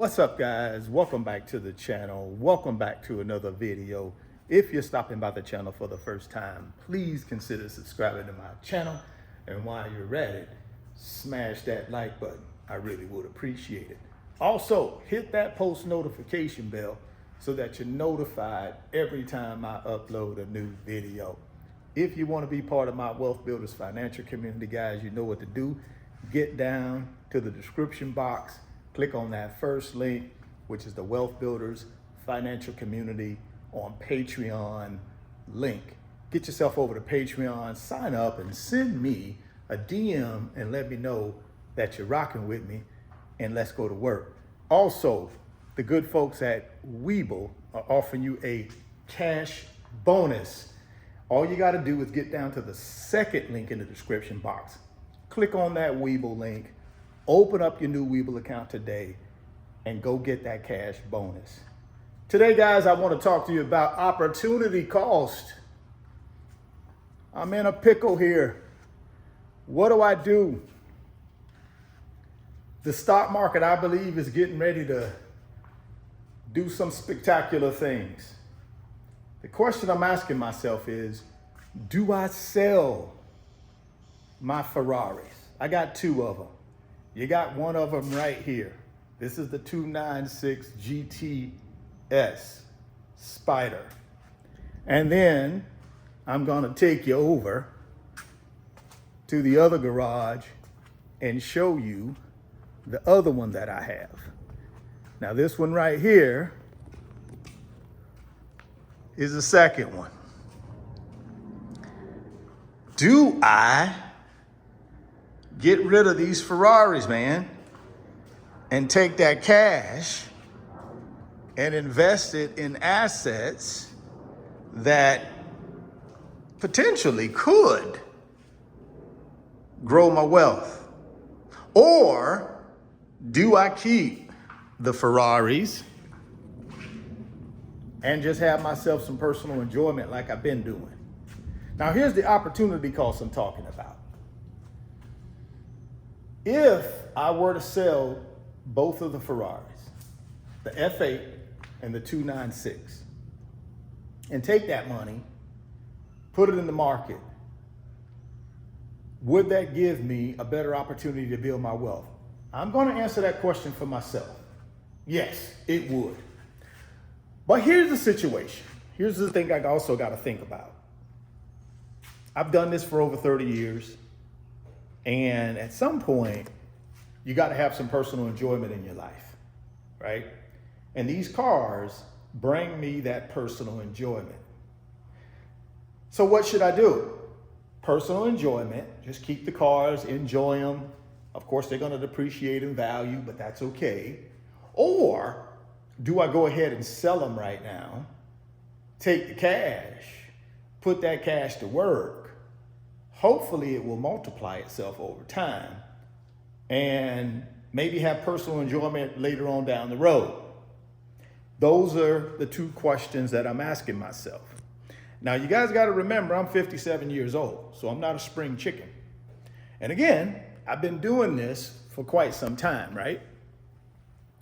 What's up, guys? Welcome back to the channel. Welcome back to another video. If you're stopping by the channel for the first time, please consider subscribing to my channel. And while you're at it, smash that like button. I really would appreciate it. Also, hit that post notification bell so that you're notified every time I upload a new video. If you want to be part of my Wealth Builders financial community, guys, you know what to do. Get down to the description box. Click on that first link, which is the Wealth Builders Financial Community on Patreon link. Get yourself over to Patreon, sign up, and send me a DM and let me know that you're rocking with me, and let's go to work. Also, the good folks at Webull are offering you a cash bonus. All you got to do is get down to the second link in the description box. Click on that Webull link. Open up your new Webull account today and go get that cash bonus. Today, guys, I want to talk to you about opportunity cost. I'm in a pickle here. What do I do? The stock market, I believe, is getting ready to do some spectacular things. The question I'm asking myself is, do I sell my Ferraris? I got two of them. You got one of them right here. This is the 296 GTS Spider. And then I'm gonna take you over to the other garage and show you the other one that I have. Now this one right here is the second one. Do I get rid of these Ferraris, man, and take that cash and invest it in assets that potentially could grow my wealth? Or do I keep the Ferraris and just have myself some personal enjoyment like I've been doing? Now, here's the opportunity cost I'm talking about. If I were to sell both of the Ferraris, the F8 and the 296, and take that money, put it in the market, would that give me a better opportunity to build my wealth? I'm going to answer that question for myself. Yes, it would. But here's the situation. Here's the thing I also got to think about. I've done this for over 30 years. And at some point, you got to have some personal enjoyment in your life, right? And these cars bring me that personal enjoyment. So what should I do? Personal enjoyment, just keep the cars, enjoy them. Of course, they're going to depreciate in value, but that's okay. Or do I go ahead and sell them right now, take the cash, put that cash to work? Hopefully it will multiply itself over time and maybe have personal enjoyment later on down the road. Those are the two questions that I'm asking myself. Now, you guys got to remember, I'm 57 years old, so I'm not a spring chicken. And again, I've been doing this for quite some time, right?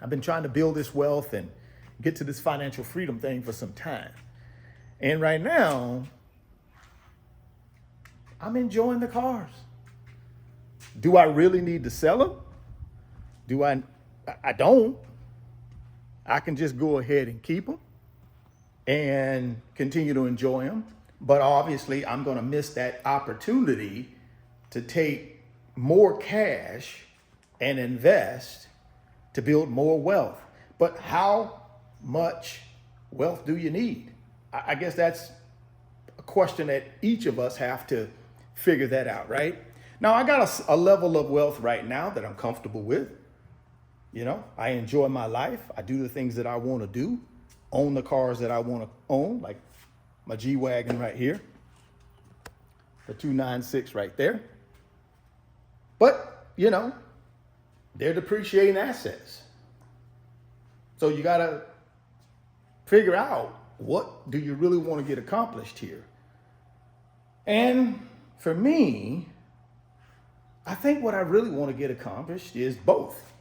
I've been trying to build this wealth and get to this financial freedom thing for some time. And right now, I'm enjoying the cars. Do I really need to sell them? I don't. I can just go ahead and keep them and continue to enjoy them. But obviously, I'm going to miss that opportunity to take more cash and invest to build more wealth. But how much wealth do you need? I guess that's a question that each of us have to figure that out, right? Now, I got a level of wealth right now that I'm comfortable with. You know, I enjoy my life. I do the things that I want to do, own the cars that I want to own, like my G-Wagon right here, the 296 right there. But, you know, they're depreciating assets. So you got to figure out, what do you really want to get accomplished here? And for me, I think what I really want to get accomplished is both.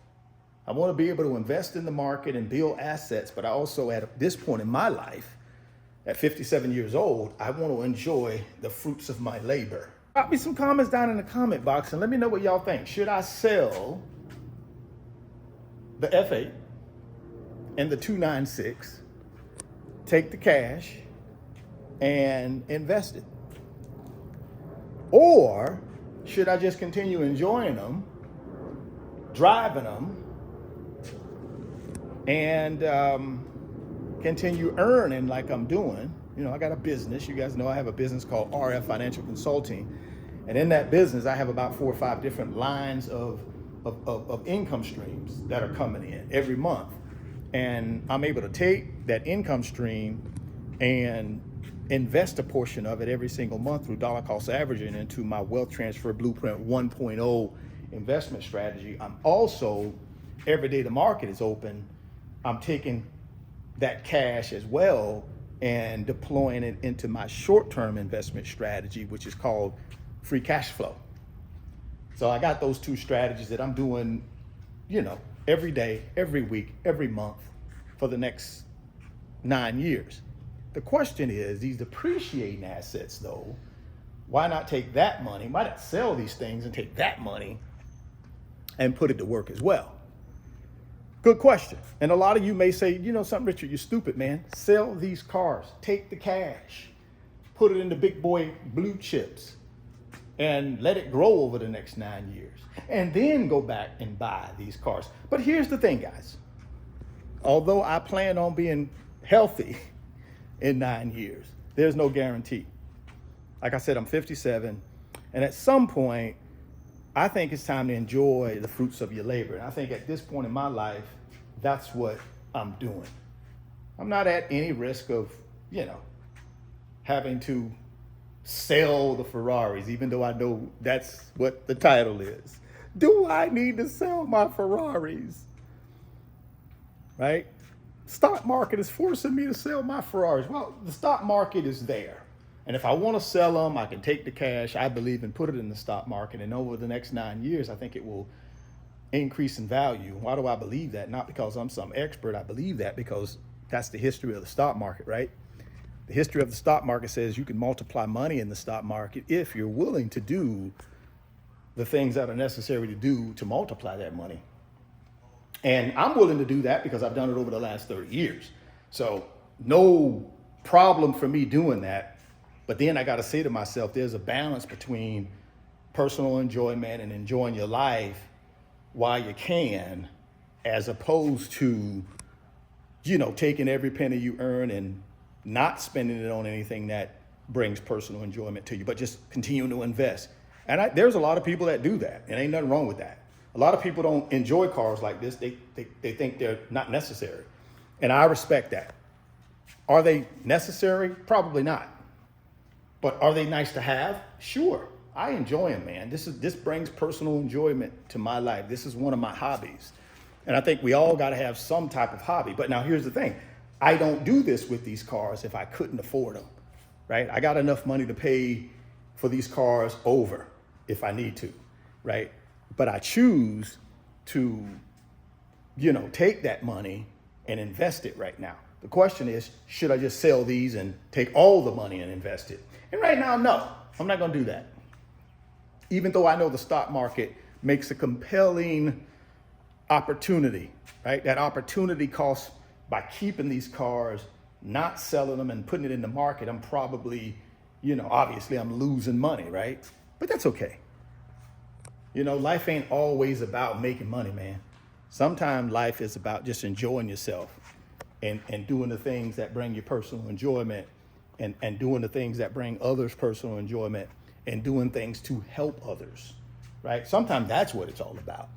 I want to be able to invest in the market and build assets, but I also, at this point in my life, at 57 years old, I want to enjoy the fruits of my labor. Drop me some comments down in the comment box and let me know what y'all think. Should I sell the F8 and the 296, take the cash and invest it? Or should I just continue enjoying them, driving them, and continue earning like I'm doing? You know, I got a business. You guys know I have a business called RF Financial Consulting. And in that business, I have about 4 or 5 different lines of income streams that are coming in every month. And I'm able to take that income stream and invest a portion of it every single month through dollar cost averaging into my wealth transfer blueprint 1.0 investment strategy. I'm also, every day the market is open, I'm taking that cash as well and deploying it into my short-term investment strategy, which is called free cash flow. So I got those 2 strategies that I'm doing, you know, every day, every week, every month for the next 9 years. The question is, these depreciating assets though, why not take that money, why not sell these things and take that money and put it to work as well? Good question. And a lot of you may say, you know something, Richard, you're stupid, man. Sell these cars, take the cash, put it into big boy blue chips, and let it grow over the next 9 years. And then go back and buy these cars. But here's the thing, guys. Although I plan on being healthy in 9 years, there's no guarantee. Like I said, I'm 57. And at some point, I think it's time to enjoy the fruits of your labor. And I think at this point in my life, that's what I'm doing. I'm not at any risk of, you know, having to sell the Ferraris, even though I know that's what the title is. Do I need to sell my Ferraris? Right? Stock market is forcing me to sell my Ferraris. Well, the stock market is there. And if I want to sell them, I can take the cash, I believe, and put it in the stock market. And over the next 9 years, I think it will increase in value. Why do I believe that? Not because I'm some expert. I believe that because that's the history of the stock market, right? The history of the stock market says you can multiply money in the stock market if you're willing to do the things that are necessary to do to multiply that money. And I'm willing to do that because I've done it over the last 30 years. So no problem for me doing that. But then I got to say to myself, there's a balance between personal enjoyment and enjoying your life while you can, as opposed to, you know, taking every penny you earn and not spending it on anything that brings personal enjoyment to you, but just continuing to invest. And there's a lot of people that do that, and ain't nothing wrong with that. A lot of people don't enjoy cars like this. They think they're not necessary. And I respect that. Are they necessary? Probably not. But are they nice to have? Sure. I enjoy them, man. This brings personal enjoyment to my life. This is one of my hobbies. And I think we all got to have some type of hobby. But now here's the thing. I don't do this with these cars if I couldn't afford them, right? I got enough money to pay for these cars over if I need to, right? But I choose to, you know, take that money and invest it right now. The question is, should I just sell these and take all the money and invest it? And right now, no, I'm not going to do that. Even though I know the stock market makes a compelling opportunity, right? That opportunity cost by keeping these cars, not selling them and putting it in the market, I'm probably, you know, obviously I'm losing money, right? But that's okay. You know, life ain't always about making money, man. Sometimes life is about just enjoying yourself and doing the things that bring you personal enjoyment and doing the things that bring others personal enjoyment and doing things to help others, right? Sometimes that's what it's all about.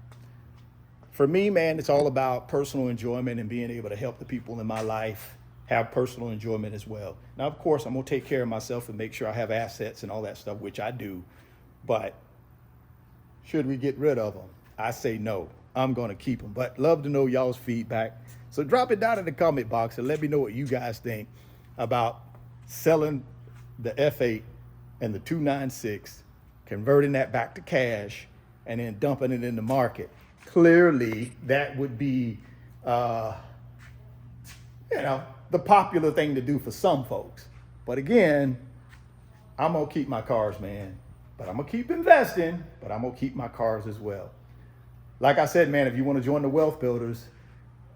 For me, man, it's all about personal enjoyment and being able to help the people in my life have personal enjoyment as well. Now, of course, I'm going to take care of myself and make sure I have assets and all that stuff, which I do. But should we get rid of them? I say no. I'm going to keep them. But love to know y'all's feedback. So drop it down in the comment box and let me know what you guys think about selling the F8 and the 296, converting that back to cash, and then dumping it in the market clearly that would be, the popular thing to do for some folks. But again, I'm going to keep my cars, man. But I'm going to keep investing, but I'm going to keep my cars as well. Like I said, man, if you want to join the Wealth Builders,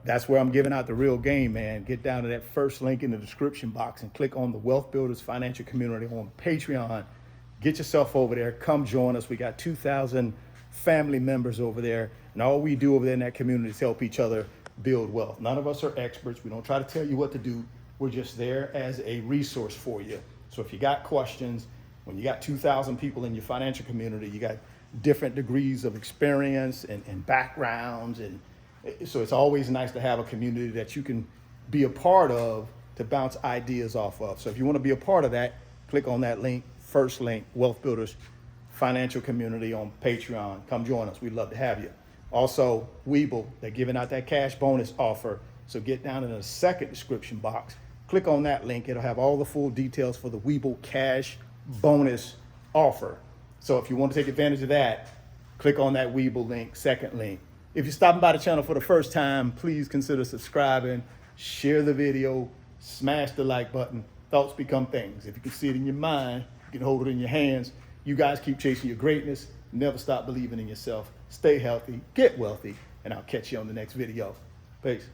that's where I'm giving out the real game, man. Get down to that first link in the description box and click on the Wealth Builders Financial Community on Patreon. Get yourself over there. Come join us. We got 2,000 family members over there. And all we do over there in that community is help each other build wealth. None of us are experts. We don't try to tell you what to do. We're just there as a resource for you. So if you got questions, when you got 2,000 people in your financial community, you got different degrees of experience and backgrounds. And so it's always nice to have a community that you can be a part of to bounce ideas off of. So if you want to be a part of that, click on that link, first link, Wealth Builders Financial Community on Patreon. Come join us. We'd love to have you. Also, Webull, they're giving out that cash bonus offer. So get down in the second description box. Click on that link. It'll have all the full details for the Webull cash bonus offer. So if you want to take advantage of that, click on that Webull link, second link. If you're stopping by the channel for the first time, please consider subscribing, share the video, smash the like button. Thoughts become things. If you can see it in your mind, you can hold it in your hands. You guys keep chasing your greatness. Never stop believing in yourself. Stay healthy, get wealthy, and I'll catch you on the next video. Peace.